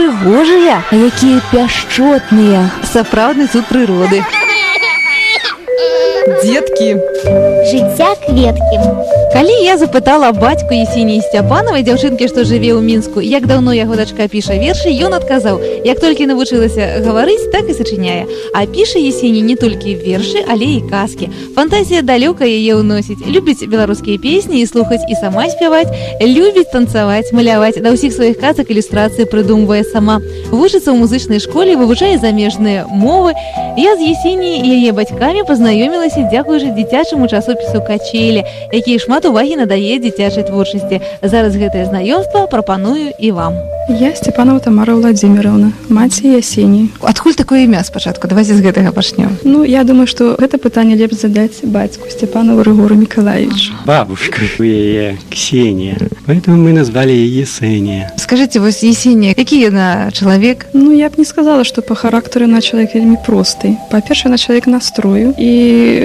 прыгожыя, а якія пяшчотныя. Сапраўдны суд прыроды. Дзеткі. Жыцця кветкі. Калі я запытала бацьку Есеніі Сцяпанавай, дзяўчынкі, што жыве ў Мінску, як даўно яго дачка піша вершы, ён адказаў, як толькі навучылася гаварыць, так і сачыняе. А піша Есеній не толькі вершы, але і казкі. Фантазія далёка яе ўносіць. Любіць беларускія песні і слухаць, і сама спяваць. Любіць танцаваць, маляваць. Да ўсіх сваіх казак ілюстрацыі прыдумвае сама. Вучыцца ў музычнай школе, вывучае замежныя мовы. Я з Есеніяй і яе бацькамі пазнаёмілася дзякуючы дзіцячаму часопісу «Качелі», які шмат увагі надае дзіцячай творчасці. Зараз гэтае знаёмства прапаную і вам. Я Степанова Тамара Владимировна, маці Ясені. Адкуль такое імя спачатку? Давайте з гэтага пачнем. Ну, я думаю, што гэта пытанне лепш задаць бацьку Степанову Рыгору Миколаевичу. Бабушка у яе Ксения, поэтому мы назвали ее Есения. Скажите, вось Есенія, які яна чалавек? Ну, я б не сказала, што па характару яна чалавек вельмі просты. Па-першае, яна чалавек настрою, і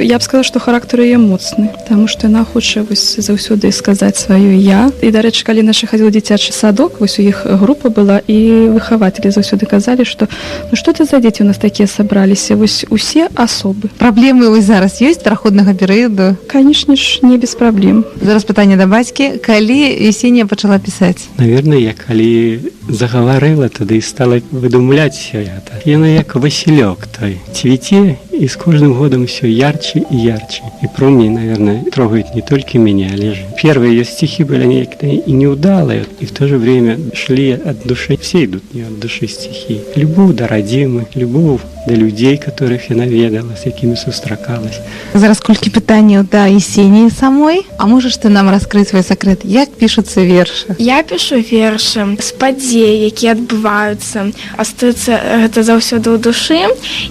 я б сказала, што характар яе моцны, таму што яна хоча вось заўсёды сказаць сваё «я». І, дарэчы, калі наша хадзіла дзіцячы садок, вось у іх група была, і выхавацелі заўсёды казалі, што ну што ты за дзеці у нас такія сабраліся, вось усе асобы. Праблемы вось зараз ёсць пераходнага перыяду? Канечне ж, не без праблем. Зараз пытанне да бацькі. Калі Есенія пачала пісаць? Наверное, я калі загаварыла, тады і стала выдумляць все это. Яна як Васілёк той цвіце, і з кожным годом все ярче и ярче. И промни, наверное, трогают не только меня, але же. Первые ее стихи были некоторые и неудалые, и в то же время шли от души. Все идут не от души стихи. Любовь до родимых, любовь до людей, которых я наведала, с якімі сустракалась. Зараз колькі пытанняў да Есеніі самой. А можаш ты нам раскрыць свой сакрэт? Як пішуцца вершы? Я пишу вершы з падзей, якія адбываюцца. Астаецца гэта заўсёды ў душы,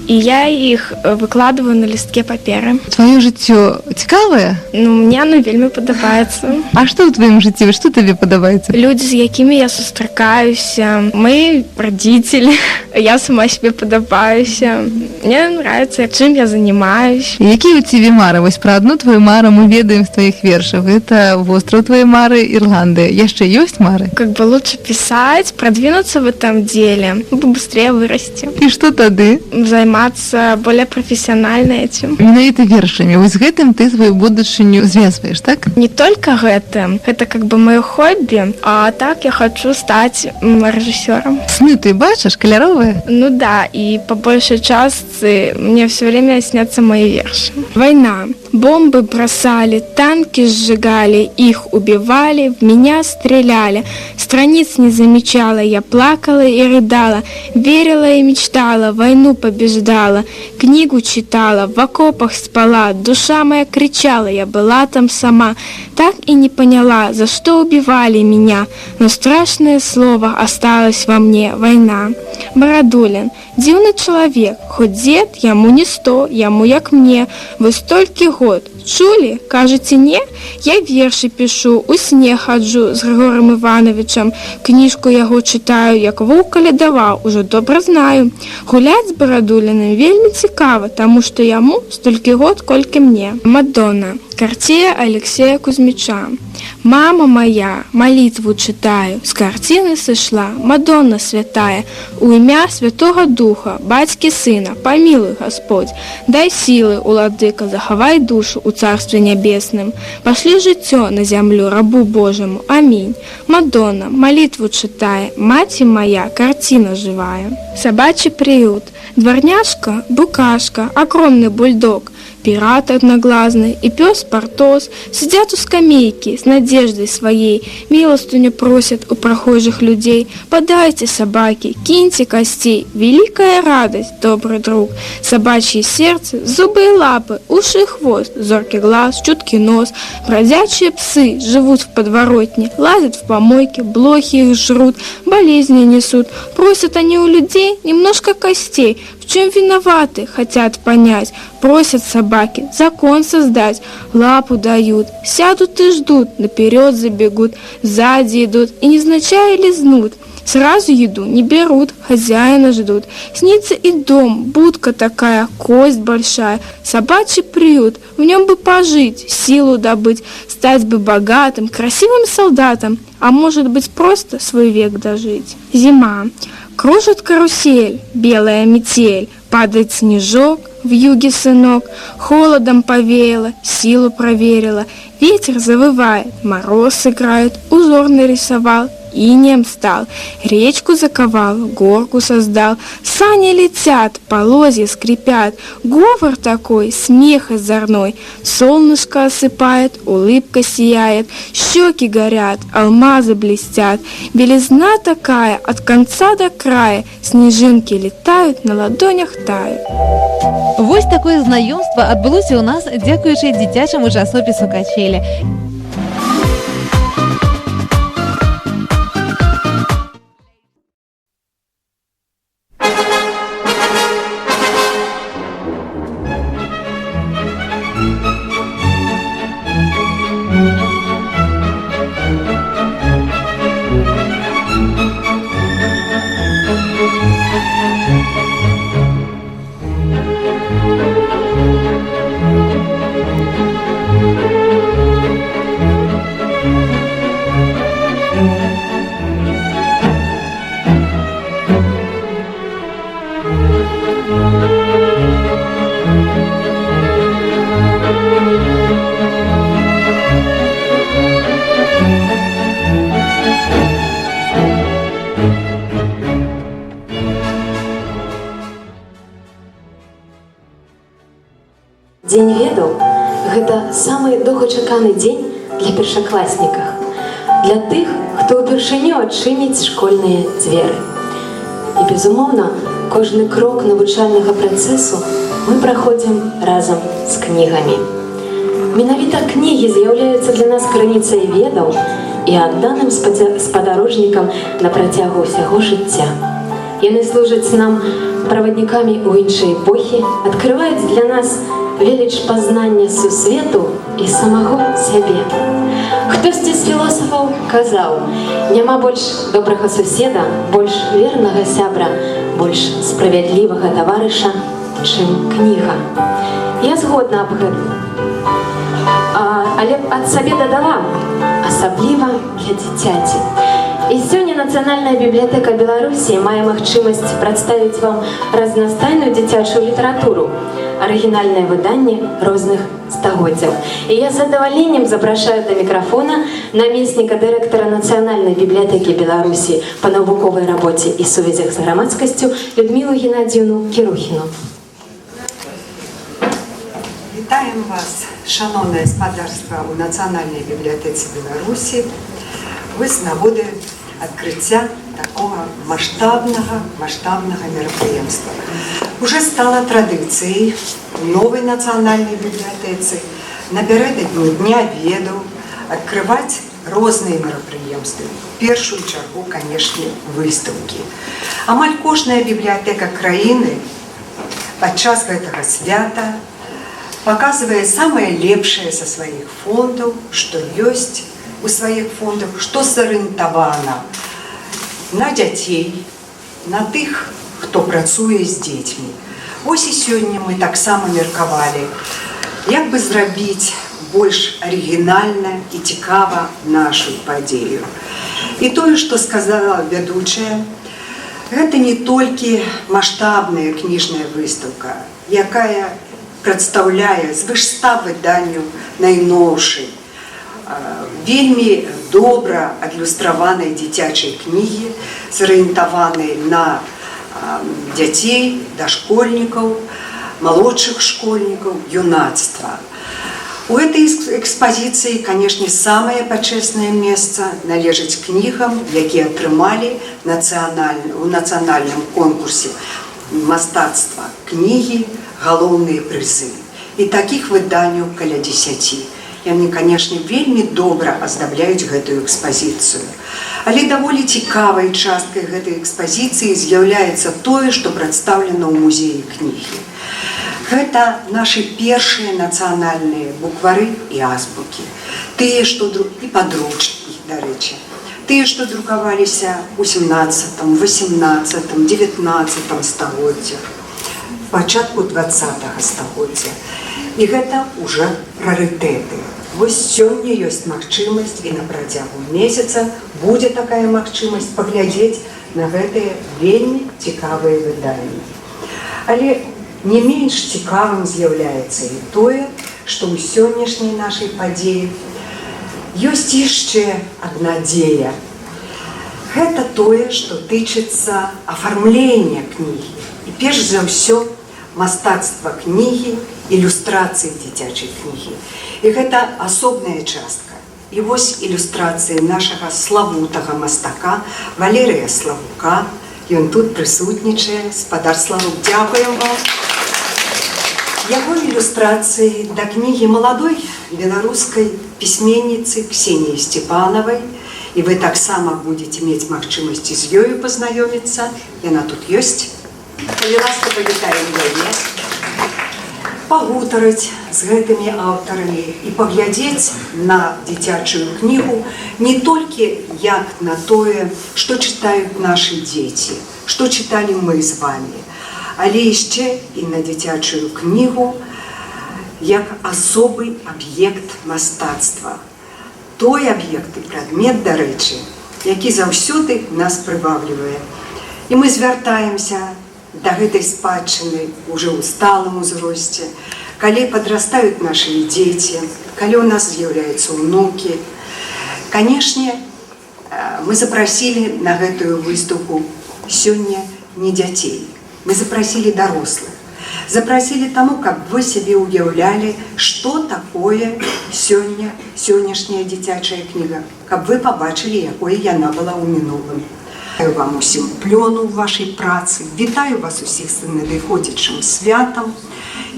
і я іх выкладываю на лістке паперы. Твоё жыццё цікавае? Ну, мне оно вельмі падабаецца. А што ў тваім жыцці? Што табе падабаецца? Людзі, з якімі я сустракаюся, мои родители, я сама себе падабаюся. Мне нравится, чем я занимаюсь. Якія ў цябе мары? Вось пра адну твою мару мы ведаем з тваіх вершаў. Гэта востраў твоей мары Ірландыя. Яшчэ ёсць мары? Как бы лучше писать, продвинуться в этом деле, быстрее вырасти. І што тады? Заниматься более профессионально этим. Менавіта вершамі. Вось гэтым ты сваю будучыню звязваеш, так? Не только это как бы мое хобби, а так я хочу стать режиссером. Сны ты бачыш, каляровыя? Ну да, и по большей части мне все время снятся мои верши. Война. Бомбы бросали, танки сжигали, их убивали, в меня стреляли. Страниц не замечала, я плакала и рыдала, верила и мечтала, войну побеждала, книгу читала, в окопах спала, душа моя кричала, я была там сама. Так и не поняла, за что убивали меня, но страшное слово осталось во мне — война. Бородулин. Дивный человек, хоть дед, яму не 100, яму як мне, вы столькі год. Чулі? Кажете, не? Я верші пишу, у сне хаджу з Григорем Івановичем, книжку яго читаю, як вовк калядаваў, уже добра знаю. Гуляць з Бородулиным вельмі цікава, тому что яму столькі год, колькі мне. Мадонна. Картина Алексея Кузьмича. Мама моя, молитву читаю, с картины сошла, Мадонна святая, у імя Святого Духа, батьки сына, помилуй Господь, дай силы, уладыка, заховай душу у Царстве Небесном, пошли життё на землю рабу Божьему, аминь. Мадонна, молитву читая, мати моя, картина живая. Собачий приют, дворняжка, букашка, огромный бульдог, пират одноглазный и пес Портос сидят у скамейки с надеждой своей, милостыню просят у прохожих людей. Подайте собаке, киньте костей, великая радость, добрый друг. Собачье сердце, зубы и лапы, уши и хвост, зоркий глаз, чуткий нос. Бродячие псы живут в подворотне, лазят в помойке, блохи их жрут, болезни несут. Просят они у людей немножко костей. В чем виноваты, хотят понять. Просят собаки закон создать, лапу дают, сядут и ждут, наперед забегут, сзади идут и невзначай лизнут. Сразу еду не берут, хозяина ждут. Снится и дом, будка такая, кость большая, собачий приют, в нем бы пожить, силу добыть, стать бы богатым, красивым солдатом, а может быть просто свой век дожить. Зима. Кружит карусель, белая метель, падает снежок, в юге сынок, холодом повеяло, силу проверила, ветер завывает, мороз играет, узор нарисовал, инеем стал, речку заковал, горку создал, сани летят, полозья скрипят, говор такой, смех озорной, солнышко осыпает, улыбка сияет, щеки горят, алмазы блестят, белизна такая от конца до края, снежинки летают, на ладонях тают. Вось такое знаёмства адбылося ў нас дзякуючы дзіцячаму часопісу «Качелі». Дзень ведаў – гэта самы доўгачаканы дзень для першакласнікаў, для тых, хто ўпершыню адчыніць школьныя дзверы. І, безумоўна, кожны крок навучальнага працэсу мы праходзім разам з кнігамі. Менавіта кнігі з'яўляюцца для нас крыніцай ведаў і адданым спадарожнікам на працягу ўсяго жыцця. Яны служаць нам праваднікамі ў іншыя эпохі, адкрываюць для нас веліч пазнання сусвету і самого сябе. Хтосьці з філосафаў казаў: няма больш добрага суседа, больш вернага сябра, больш справядлівага таварыша, чым кніга. Я згодна аб гэтым. Але ад сабе дадала, асабліва для дзіцяці. І сёння Нацыянальная бібліятэка Беларусі мае магчымасць прадставіць вам разнастайную дзіцячую літаратуру, арыгінальныя выданні розных стагоддзяў. І я з задаваленнем запрашаю да мікрафона намесніка дырэктара Нацыянальнай бібліятэкі Беларусі па навуковай рабоце і сувязях з грамадскасцю Людмілу Геннадзіўну Кірухіну. Вітаем вас, шановне спадарства у Нацыянальнай бібліятэцы Беларусі. Вы з нагоды адкрыцця такого масштабного мерапрыемства. Уже стала традыцыяй новой Нацыянальнай бібліятэцы напярэдадні Дня ведаў адкрываць розныя мерапрыемствы. В першую чаргу, канешне, выстаўкі. Амаль кожная бібліятэка краіны падчас гэтага свята паказвае самае лепшае са сваіх фондаў, што ёсць у сваіх фондах, што зарыентавана на дзяцей, на тых, хто працуе з дзецьмі. Вось і сёння мы таксама меркавалі, як бы зрабіць больш арыгінальна і цікава нашу падзею. І тое, што сказала вядучая, гэта не толькі маштабная кніжная выстаўка, якая прадстаўляе звыш 100 выданняў найноўшай, вельмі добра адлюстраванай дзіцячай кнігі, зарыентаванай на дзяцей, дашкольнікаў, малодшых школьнікаў, юнацтва. У этой экспазіцыі, канешне, самае пачэснае месца належыць кнігам, якія атрымалі у нацыянальным конкурсе мастацтва кнігі галоўныя прызы. І такіх выданняў каля 10. Яны, канешне, вельмі добра аздабляюць гэтую экспазіцыю. Але даволі цікавай часткай гэтай экспазіцыі з'яўляецца тое, што прадстаўлена ў музеі кнігі. Гэта нашы першыя нацыянальныя буквары і азбукі. Тыя, што і падручнікі, дарэчы. Тыя, што друкаваліся ў 17, 18, 19 стагоддзях, пачатку 20-го стагоддзя. І гэта ўжо рарытэты. Вось сёння ёсць магчымасць, і на працягу месяца будзе такая магчымасць паглядзець на гэтыя вельмі цікавыя выданні. Але не менш цікавым з'яўляецца і тое, што ў сённяшняй нашай падзеі ёсць яшчэ адна дзея. Гэта тое, што тычыцца афармлення кнігі. І перш за ўсё мастацтва кнігі, ілюстрацыі дзіцячай кнігі. І гэта асобная частка. І вось ілюстрацыі нашага славутага мастака Валерыя Славука. Ён тут прысутнічае. Спадар Славук, дзякуем вам. Яго ілюстрацыі да кнігі маладой беларускай пісьменніцы Ксеніі Сцепанавай. І вы таксама будете мець магчымасці з ёю пазнаёміцца. Яна тут ёсць. Калі ласка, павітаем яе. Пагутарыць з гэтымі аўтарамі і паглядзець на дзіцячую кнігу не толькі як на тое, што чытаюць нашы дзеці, што чыталі мы з вами, але яшчэ і на дзіцячую кнігу як асобы аб'ект мастацтва. Той аб'ект і прадмет, дарэчы, які заўсёды нас прываблівае. І мы звяртаемся да гэтай спадчыны ўжо ў сталым узросце, калі падрастаюць нашы дзеці, калі ў нас з'яўляюцца ўнукі. Канешне, мы запрасілі на гэтую выступу сёння не дзяцей, мы запрасілі дарослых. Запрасілі таму, каб вы сябе ўяўлялі, што такое сённяшняя дзіцячая кніга, каб вы пабачылі, якой яна была ў мінулым. Вітаю вам усім плёну ў вашай працы, вітаю вас усіх з надыходзячым святам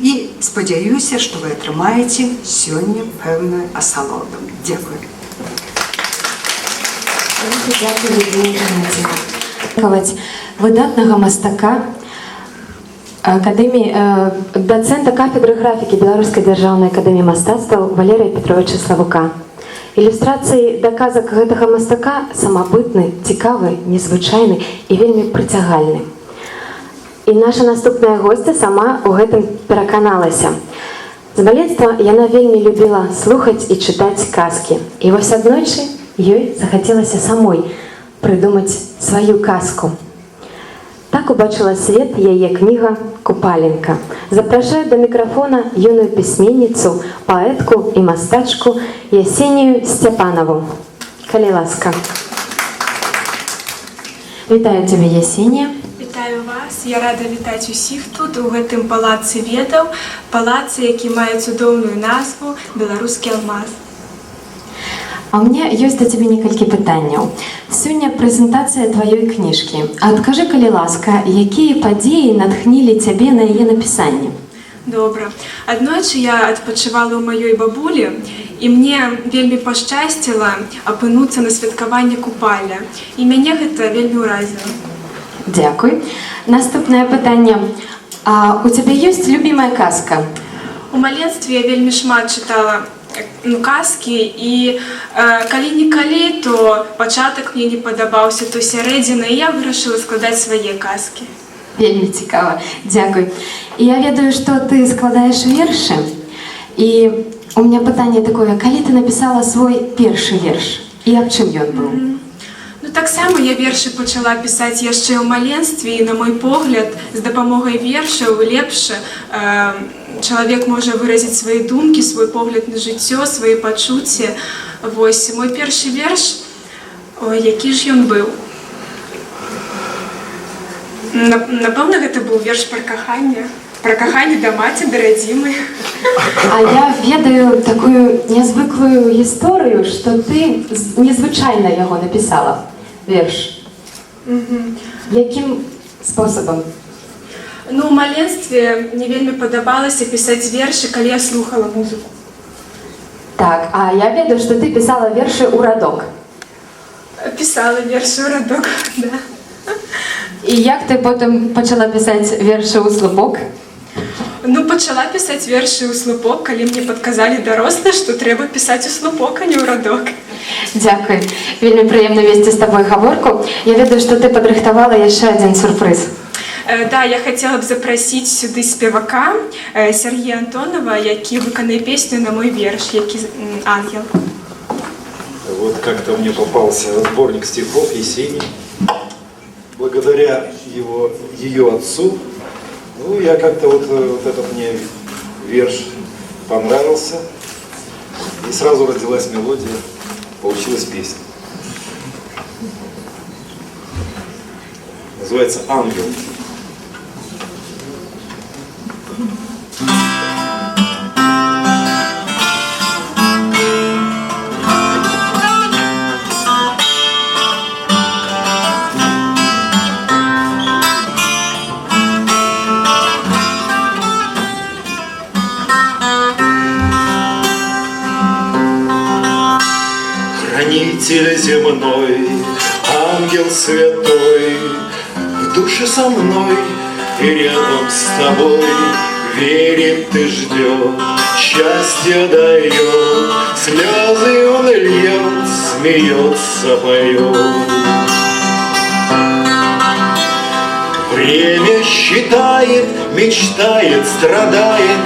і спадзяюся, што вы атрымаеце сёння пэўную асалоду. Дзякуй. Дзякуй выдатнага мастака, дацэнта кафедры графікі Беларускай дзяржаўнай акадэміі мастацтваў Валерыя Петровича Славука. Ілюстрацыі да казак гэтага мастака самабытны, цікавы, незвычайны і вельмі прыцягальны. І наша наступная госця сама ў гэтым пераканалася. З маленства яна вельмі любіла слухаць і чытаць казкі. І вось аднойчы ёй захацелася самой прыдумаць сваю казку. Так убачыла свет яе кніга «Купаленка». Запрашаю да мікрафона юную пісьменніцу, паэтку і мастачку Ясенію Сцяпанаву. Калі ласка. Вітаю цябе, Ясенія. Вітаю вас. Я рада вітаць усіх тут, у гэтым палацы ведаў, палацы, які мае цудоўную назву «Беларускі алмаз». А ў мяне ёсць да цябе некалькі пытанняў. Сёння прэзентацыя тваёй кніжкі. Адкажы, калі ласка, якія падзеі натхнілі цябе на яе напісанне? Добра. Аднойчы я адпачывала ў маёй бабулі, і мне вельмі пашчасціла апынуцца на святкаванні купаля. І мяне гэта вельмі ўразіла. Дзякуй. Наступнае пытанне. А у цябе ёсць любімая казка? У маленстве я вельмі шмат чытала казкі, і калі-нікалі, то пачатак мне не падабаўся, то сярэдзіна, і я вырашыла складаць свае казкі. Вельмі цікава. Дзякуй. І я ведаю, што ты складаеш вершы. І у мяне пытанне такое, калі ты напісала свой першы верш? І аб чым ён быў? Ну, таксама я вершы пачала пісаць яшчэ ў маленстве, і, на мой погляд, з дапамогай вершаў лепш чалавек можа выразіць свае думкі, свой погляд на жыццё, свае пачуцці. Вось, мой першы верш, які ж ён быў? Напэўна, гэта быў верш пра каханне да маці, да радзімай. А я ведаю такую нязвыклую гісторыю, што ты незвычайна яго напісала, верш. Якім спосабам? Ну, у маленстве мне вельмі падабалася пісаць вершы, калі я слухала музыку. Так, а я ведаю, што ты пісала вершы ў радок. Пісала вершы ў радок, да. І як ты потым пачала пісаць вершы ў слупок? Ну, пачала пісаць вершы ў слупок, калі мне падказалі дарослыя, што трэба пісаць у слупок, а не ў радок. Дзякуй. Вельмі прыемна весці з табой гаворку. Я ведаю, што ты падрыхтавала яшчэ адзін сюрпрыз. Да, я хотела бы запросить сюда спевака Сергея Антонова, які выканае песню на мой верш, які «Ангел». Вот как-то мне попался сборник стихов Есении. благодаря ее отцу, ну, я как-то вот этот мне верш понравился, и сразу родилась мелодия, получилась песня. Называется «Ангел». Хранитель земной, ангел святой, в душе со мной и рядом с тобой, верит и ждет, счастье дает, слезы он льет, смеется, поет. Время считает, мечтает, страдает,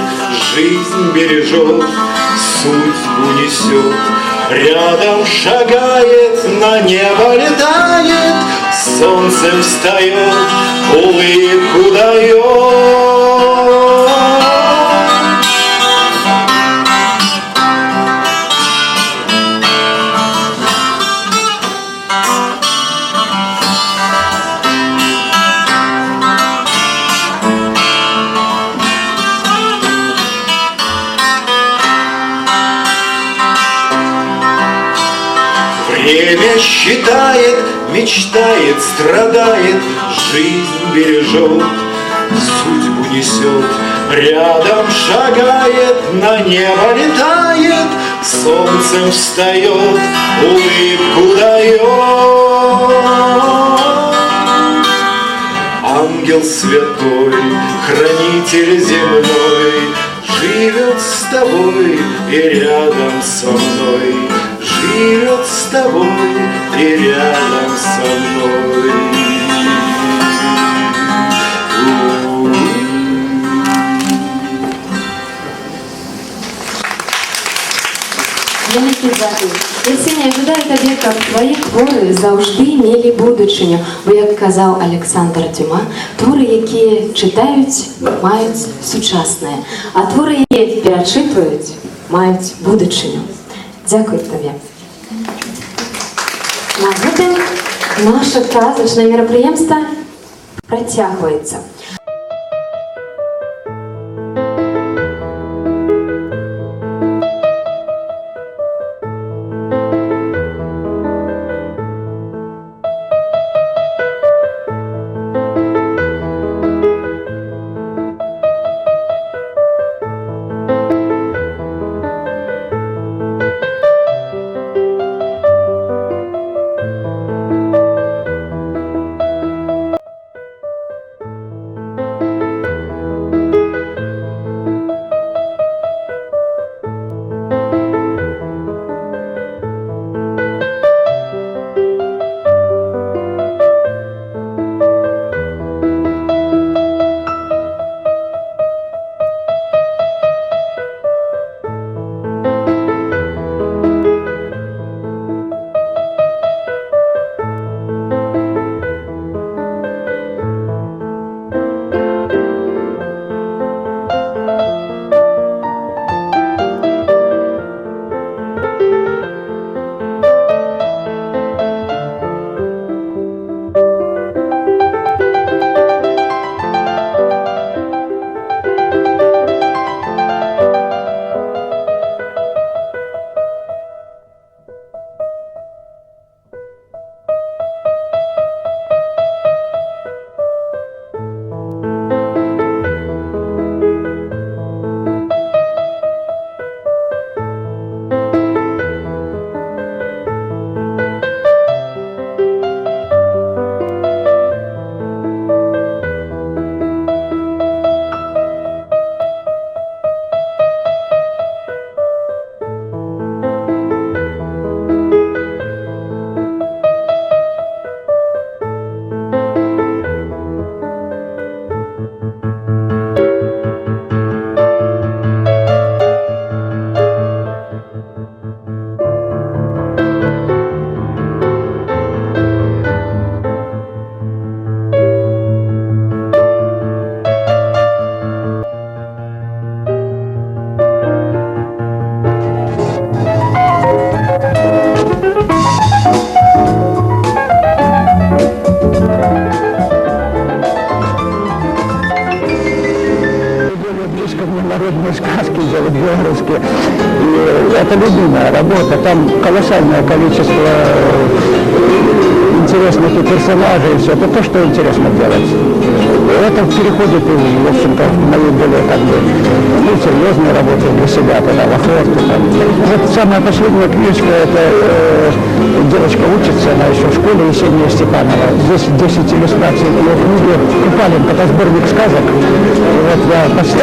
жизнь бережет, судьбу несет, рядом шагает, на небо летает, солнцем встает, улыбку дает. Время считает, мечтает, страдает, жизнь бережет, судьбу несет, рядом шагает, на небо летает, солнцем встает, улыбку дает. Ангел святой, хранитель земной, живет с тобой и рядом со мной, живет с тобой и рядом со мной. Великий дякую. Єсенія, жадаю тобі, щоб твої твори завжди мали будучиню. Бо, як казав Олександр Дюма, твори, які читають, мають сучасне, а твори, які перечитують, мають будучиню. Дякую тобі. На гэтым наше праздничне мероприємство протягується. народные сказки делать георгиевские. И это любимая работа. Там колоссальное количество интересных и персонажей, и все. Это то, что интересно делать. Это переходит, в общем-то, в мою более как бы, ну, серьезную работу для себя, когда в охоту. Вот самая последняя книжка, это девочка учится, она еще в школе, Есения Степанова. Здесь 10 иллюстраций к ее книге «Купаленко», это сборник сказок. И вот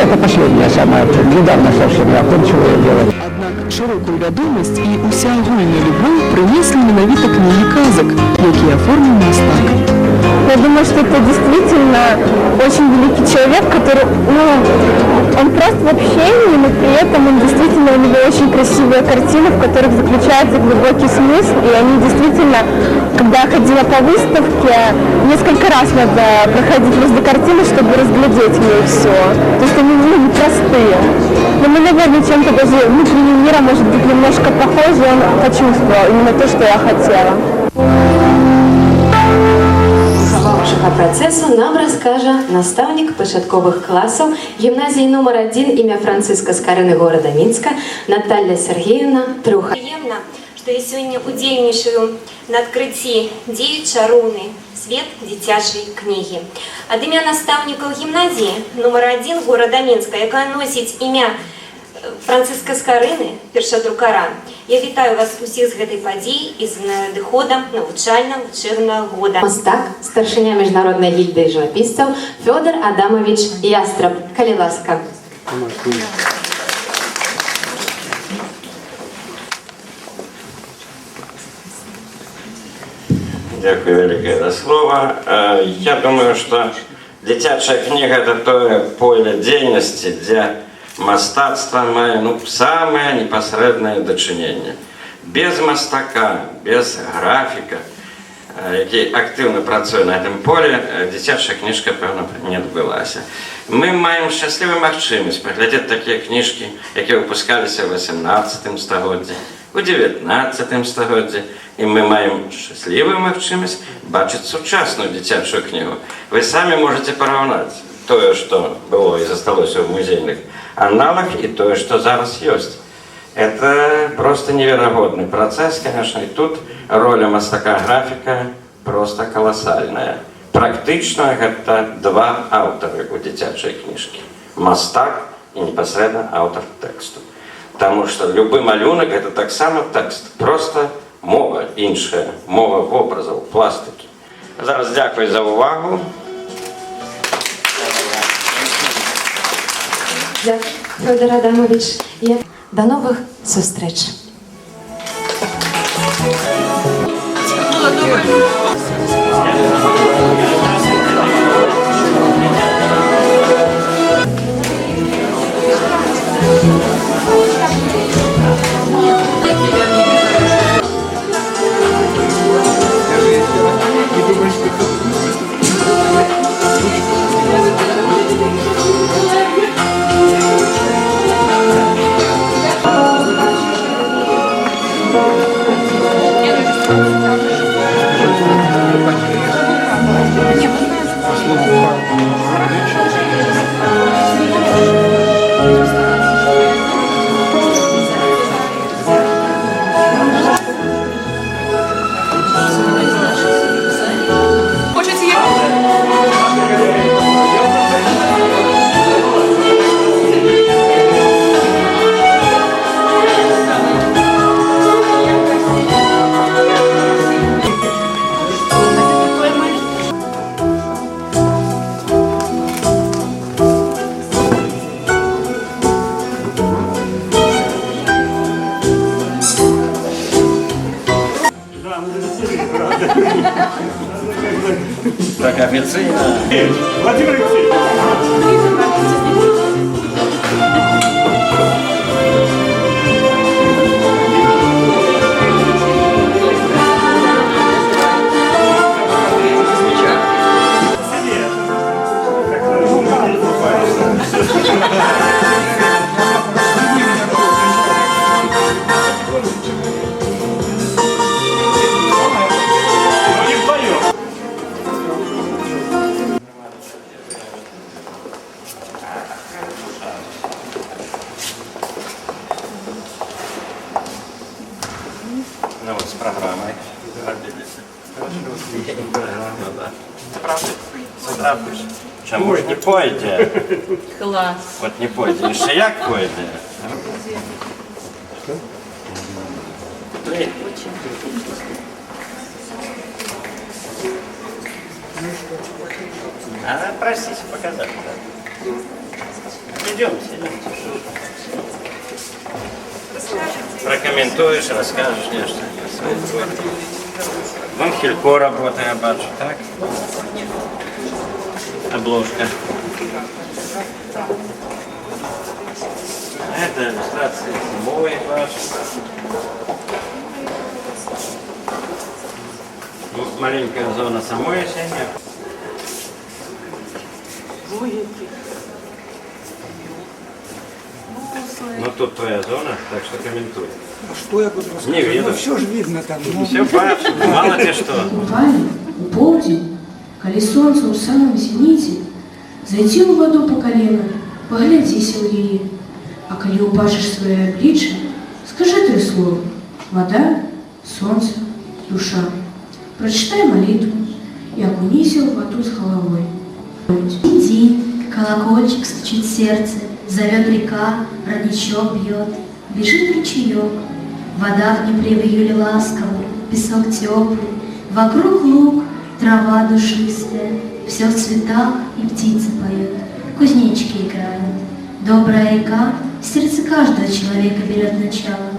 это последняя самая, недавно совсем я окончил ее делать. Однак широку відомість і усеагульну любов принесли менавіта книги казок, які оформив мастак. Я думаю, что это действительно очень великий человек, который, ну, он прост в общении, но при этом он действительно, у него очень красивые картины, в которых заключается глубокий смысл, и они действительно, когда я ходила по выставке, несколько раз надо проходить возле картины, чтобы разглядеть в ней все. То есть они, ну, непростые. Но мы, наверное, чем-то даже внутренним миром, может быть, немножко похожи, он почувствовал именно то, что я хотела. Вашого процесу нам розкаже наставник початкових класів гімназії номер 1 ім'я Франциска Скарини города Мінська Наталя Сергіївна Труха. Приємно, що я сьогодні удільничаю на відкритті діюча руни «Свет дитячої книги». От ім'я наставників гімназії номер 1 города Мінська, яка носить ім'я Франциска Скарини, першадрукара, я вітаю вас усіх з цієї події і з надходом навчально-учебного года. Мастак, старшиня Міжнародної гільдії живописців Федор Адамович Ястреб. Калі ласка. Дякую велике за слово. Я думаю, что дитячая книга – это то поле деятельности, где мастацтво мае, ну, самое непосредное дочинение. Без мастака, без графіка, який активно працює на цьому полі, дитяча книжка, певно, не відбулася. Ми маємо щасливу можливість поглядати такі книжки, які випускалися в 18 столітті, у 19 столітті, і ми маємо щасливу можливість бачити сучасну дитячу книгу. Ви самі можете порівняти те, що було і залишилося в музейних аналог, и то, что зараз есть. Это просто невероятный процесс, конечно, и тут роль мастака графика просто колоссальная. Практично это два автора у дитячей книжки. Мастак и непосредственно автор тексту. Потому что любой малюнок это так само текст, просто мова іншая, мова образів, пластики. Зараз дякую за увагу. Дякую, Федор Адамович. До нових зустріч. Так официально. Владимир Остапыч. Чому ж не пойде? Клас. От не пойде. І ще як пойде? Надо просить показать. Идемте, идемте. Прокомментуешь, расскажешь нечто. Вон Хилько работает, я бачу, так? Обложка. Это иллюстрация зимой ваша. Маленькая зона самой осенней. Ну тут твоя зона, так что комментуй. А что я буду рассказывать? Не видно. Ну, все же видно там. Все бачу, мало ли что. Буквально у полдень, коли солнце у самом зените, зайти у воду по колено, поглядися у її. А коли упашешь своє обличчя, скажи 3 слова: вода, солнце, душа. Прочитай молитву и окунися в воду с головой. День, колокольчик стучит в сердце, зовет река, родничок бьет, бежит ручеек. Вода в Днепре в июле ласковый, песок теплый, вокруг луг, трава душистая, все в цветах и птицы поют, кузнечики играют. Добрая река в сердце каждого человека берет начало.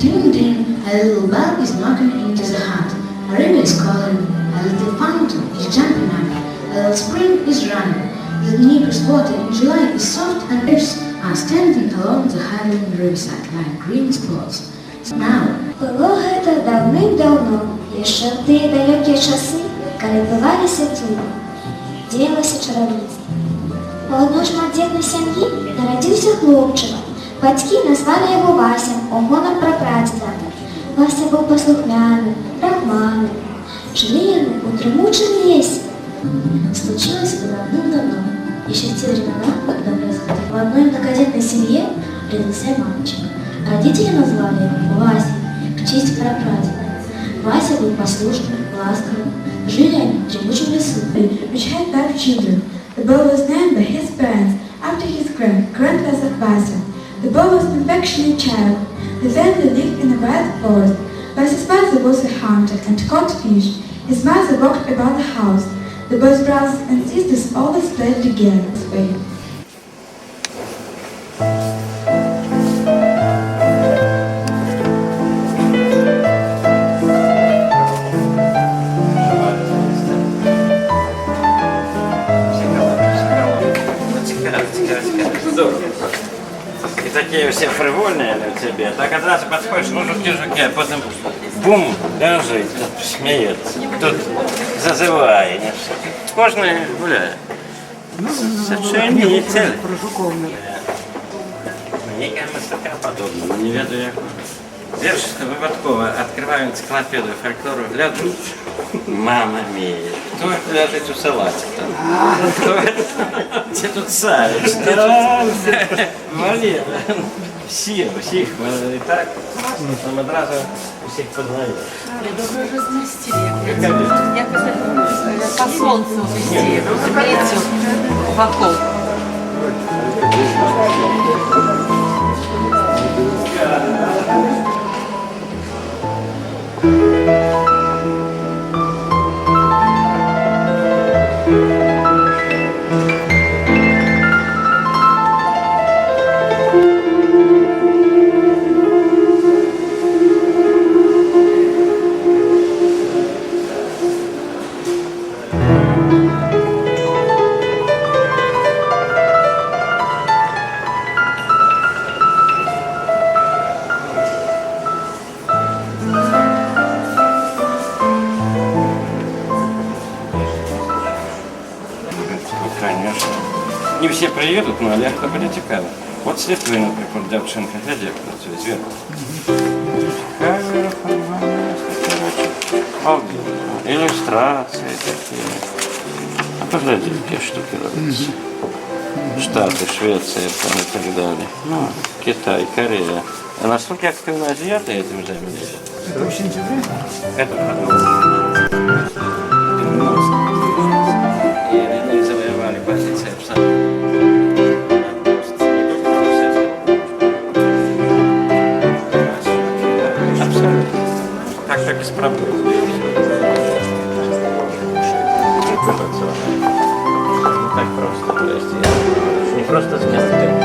Ding-ding, a little bell is knocking into the heart. A river is calling, a little fountain is jumping up, a little spring is running. The Dnieper's water in July is soft and rich, are standing along the Highland riverside like green spots. Now, Было гэта давным-давно, яшчэ ў тыя далёкія часы, калі бываліся цуды, дзеялася чаравніцтва. У адной шматдзетнай сям'і нарадзіўся хлопчык. Бацькі назвалі яго Вася, огонам прапрадзеда. Вася быў паслухмяны, рахманы. Жылі яны ў дрымучым лесе. Случилось это давным-давно, еще в те времена, когда происходило. В одной многодетной семье родился мальчик. Родители назвали его Васей, в честь прапрадеда. Вася был послушным, ласковым. Жили они в дремучем лесу. Which had 5 children. The boy was named by his parents after his grandfather Vasa. The boy was an affectionate child. The family lived in a wide forest. Vasa's father was a hunter and caught fish. His mother walked about the house. The boy's brothers and sisters always played together this way. И такие все фривольные на тебе. Так одразу подходишь, ну жуки-жуки, а потом бум, лежит, смеется. Тут зазывает. Можно гулять. Сочинитель. Про жуков. Некая мастака подобна, но не веду як. Вірш випадково відкриваю енциклопедію фольклору, гляджу. Мама мія, хто лежить у салаті там? Хто это? Це тут Савич, це тут Валера. Всіх, і так, там одразу всіх познаю. Доброго разместили. Якось по сонцю везде, розумієте, вокруг. Конечно. Не все приедут, но легко буде цікаво. От слідкує, наприклад, дівчинка, гляди, як працює зверху. Камера, формальна, короче. Ілюстрації такі. А погляди, які штуки робляться. Штати, Швеція там, і так далі. Ну, Китай, Корея. А наскільки активно азіати этим займаються? Это очень интересно. Это потом. попробуй. Выпрацовано. Ну так просто. То есть не просто смена